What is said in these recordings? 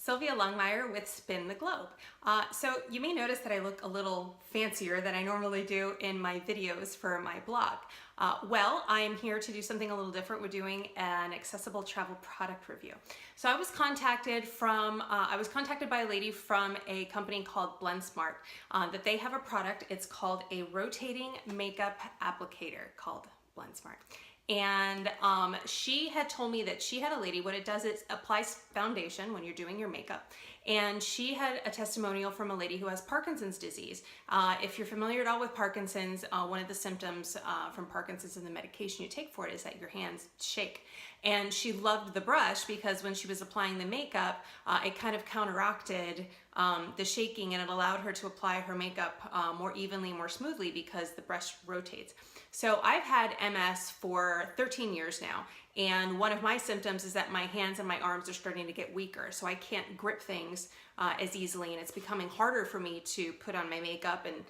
Sylvia Longmire with Spin the Globe. So you may notice that I look a little fancier than I normally do in my videos for my blog. Well, I am here to do something a little different. We're doing an accessible travel product review. So I was contacted by a lady from a company called blendSMART, that they have a product. It's called a rotating makeup applicator called blendSMART. And she had told me that she had a lady, what it does is applies foundation when you're doing your makeup. And she had a testimonial from a lady who has Parkinson's disease. If you're familiar at all with Parkinson's, one of the symptoms from Parkinson's and the medication you take for it is that your hands shake. And she loved the brush because when she was applying the makeup, it kind of counteracted the shaking, and it allowed her to apply her makeup more evenly, more smoothly, because the brush rotates. So I've had MS for 13 years now, and one of my symptoms is that my hands and my arms are starting to get weaker, so I can't grip things as easily, and it's becoming harder for me to put on my makeup and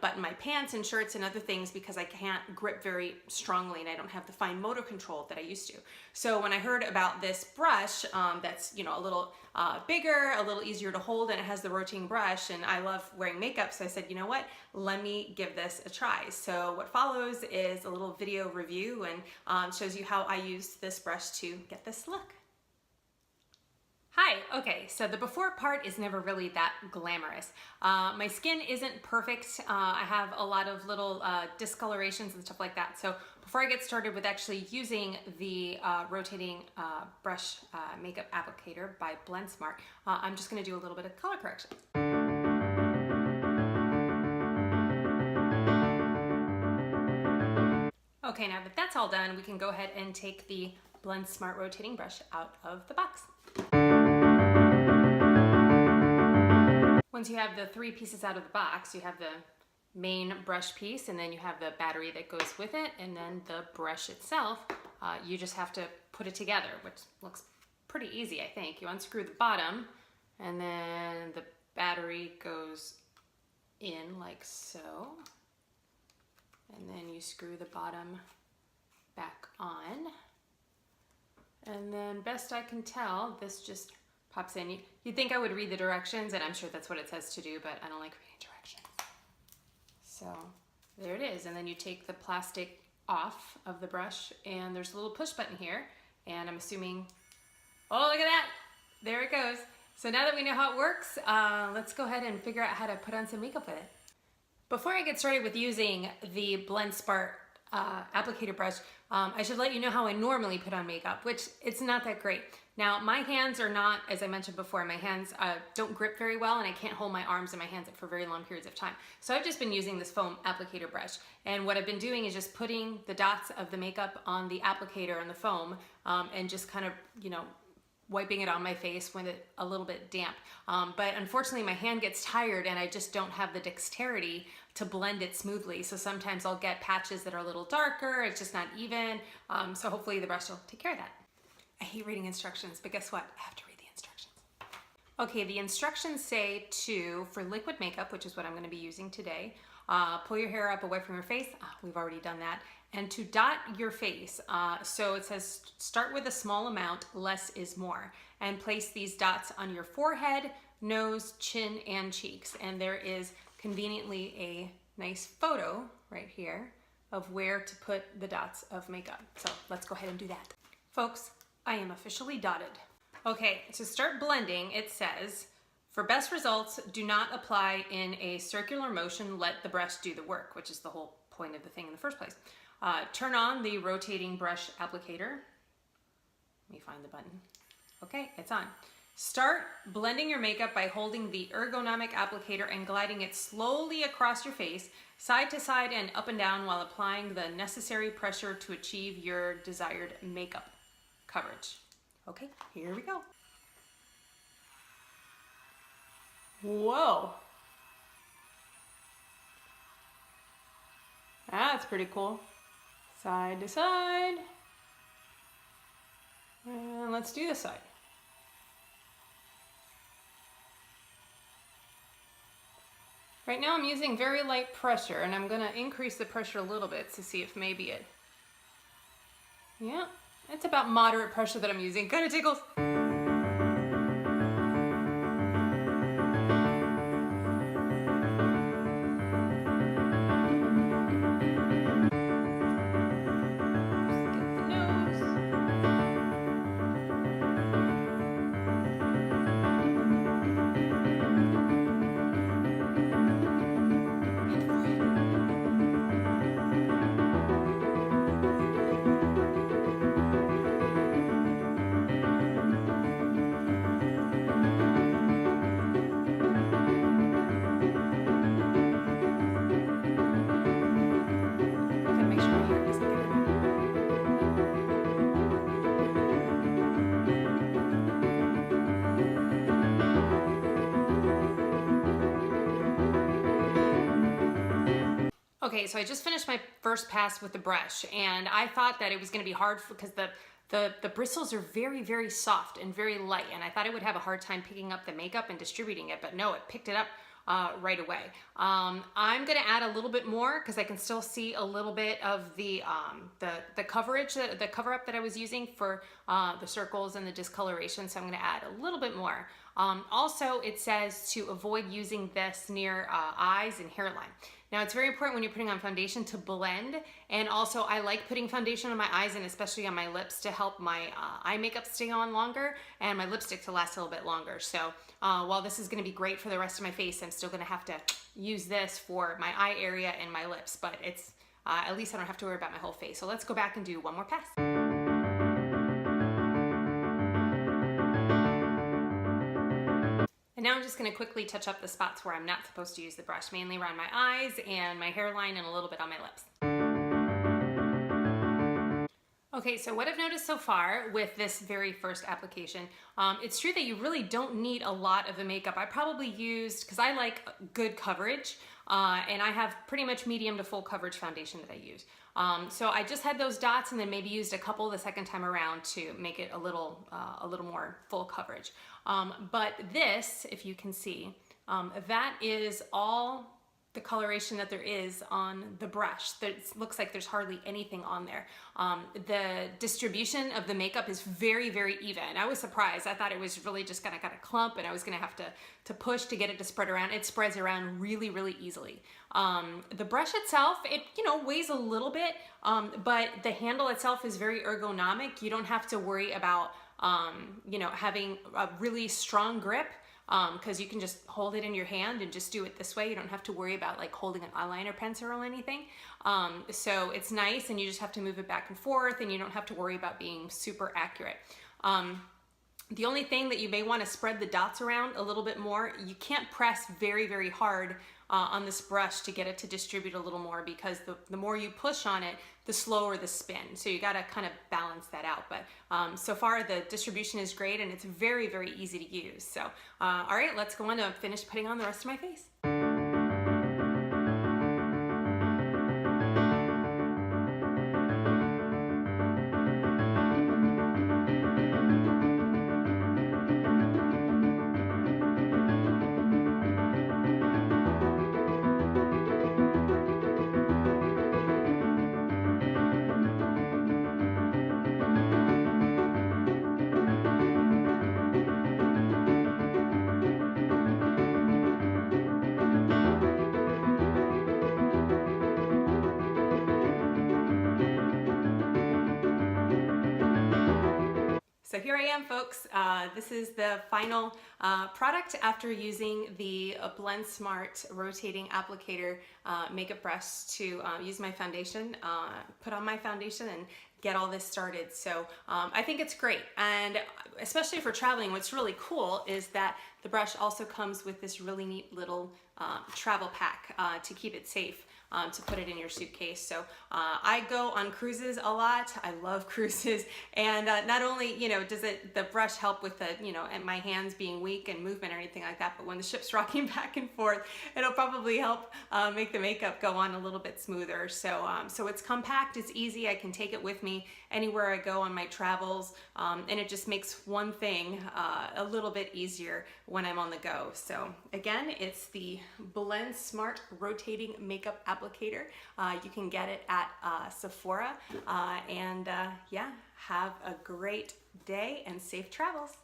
button my pants and shirts and other things because I can't grip very strongly and I don't have the fine motor control that I used to. So when I heard about this brush that's a little bigger, a little easier to hold, and it has the rotating brush, and I love wearing makeup, so I said, you know what, let me give this a try. So what follows is a little video review and shows you how I used this brush to get this look. Hi, okay, so the before part is never really that glamorous. My skin isn't perfect. I have a lot of little discolorations and stuff like that. So before I get started with actually using the rotating brush makeup applicator by blendSMART, I'm just gonna do a little bit of color correction. Okay, now that that's all done, we can go ahead and take the blendSMART rotating brush out of the box. Once you have the three pieces out of the box, you have the main brush piece, and then you have the battery that goes with it, and then the brush itself. You just have to put it together, which looks pretty easy, I think. You unscrew the bottom, and then the battery goes in like so, and then you screw the bottom back on, and then best I can tell, this just pops in. You'd think I would read the directions, and I'm sure that's what it says to do, but I don't like reading directions. So there it is, and then you take the plastic off of the brush, and there's a little push button here, and I'm assuming, oh, look at that, there it goes. So now that we know how it works, let's go ahead and figure out how to put on some makeup with it. Before I get started with using the blendSMART applicator brush, I should let you know how I normally put on makeup, which it's not that great. Now, my hands are not, as I mentioned before, my hands don't grip very well, and I can't hold my arms and my hands up for very long periods of time. So I've just been using this foam applicator brush, and what I've been doing is just putting the dots of the makeup on the applicator on the foam, and just kind of, wiping it on my face when it's a little bit damp. But unfortunately, my hand gets tired, and I just don't have the dexterity to blend it smoothly. So sometimes I'll get patches that are a little darker, it's just not even. So hopefully the brush will take care of that. I hate reading instructions, but guess what? I have to read the instructions. Okay, the instructions say for liquid makeup, which is what I'm gonna be using today, pull your hair up away from your face. We've already done that. And to dot your face, so it says start with a small amount, less is more, and place these dots on your forehead, nose, chin, and cheeks. And there is conveniently a nice photo right here of where to put the dots of makeup. So let's go ahead and do that. Folks, I am officially dotted. Okay, to start blending, it says, for best results, do not apply in a circular motion, let the brush do the work, which is the whole point of the thing in the first place. Turn on the rotating brush applicator. Let me find the button. Okay, it's on. Start blending your makeup by holding the ergonomic applicator and gliding it slowly across your face, side to side and up and down, while applying the necessary pressure to achieve your desired makeup coverage. Okay, here we go. Whoa. That's pretty cool. Side to side. And let's do this side. Right now I'm using very light pressure, and I'm gonna increase the pressure a little bit to see if maybe yeah, it's about moderate pressure that I'm using. Kind of tickles. Okay, so I just finished my first pass with the brush, and I thought that it was going to be hard because the bristles are very, very soft and very light, and I thought I would have a hard time picking up the makeup and distributing it, but no, it picked it up right away. I'm going to add a little bit more because I can still see a little bit of the coverage, the cover up that I was using for the circles and the discoloration, so I'm going to add a little bit more. Also, it says to avoid using this near eyes and hairline. Now, it's very important when you're putting on foundation to blend, and also I like putting foundation on my eyes and especially on my lips to help my eye makeup stay on longer and my lipstick to last a little bit longer. So while this is going to be great for the rest of my face, I'm still going to have to use this for my eye area and my lips, but it's at least I don't have to worry about my whole face. So let's go back and do one more pass. And now I'm just going to quickly touch up the spots where I'm not supposed to use the brush, mainly around my eyes and my hairline and a little bit on my lips. Okay, so what I've noticed so far with this very first application, it's true that you really don't need a lot of the makeup. I probably used, because I like good coverage, and I have pretty much medium to full coverage foundation that I use. So I just had those dots and then maybe used a couple the second time around to make it a little more full coverage. But this, if you can see, that is all the coloration that there is on the brush. It looks like there's hardly anything on there. The distribution of the makeup is very, very even. I was surprised. I thought it was really just gonna kind of clump and I was gonna have to push to get it to spread around. It spreads around really, really easily. The brush itself, it weighs a little bit, but the handle itself is very ergonomic. You don't have to worry about having a really strong grip, because you can just hold it in your hand and just do it this way. You don't have to worry about like holding an eyeliner pencil or anything. So it's nice, and you just have to move it back and forth, and you don't have to worry about being super accurate. The only thing that you may want to spread the dots around a little bit more, you can't press very, very hard on this brush to get it to distribute a little more, because the more you push on it, the slower the spin. So you got to kind of balance that out. But so far the distribution is great, and it's very, very easy to use. So all right, let's go on to finish putting on the rest of my face. So here I am, folks. This is the final product after using the blendSMART rotating applicator makeup brush to use my foundation, put on my foundation and get all this started. So I think it's great, and especially for traveling, what's really cool is that the brush also comes with this really neat little travel pack to keep it safe. To put it in your suitcase. So I go on cruises a lot. I love cruises, and not only does the brush help with the and my hands being weak and movement or anything like that, but when the ship's rocking back and forth, it'll probably help make the makeup go on a little bit smoother. So so it's compact, it's easy. I can take it with me anywhere I go on my travels, and it just makes one thing a little bit easier when I'm on the go. So again, it's the blendSMART rotating makeup applicator. You can get it at Sephora, and yeah, have a great day and safe travels.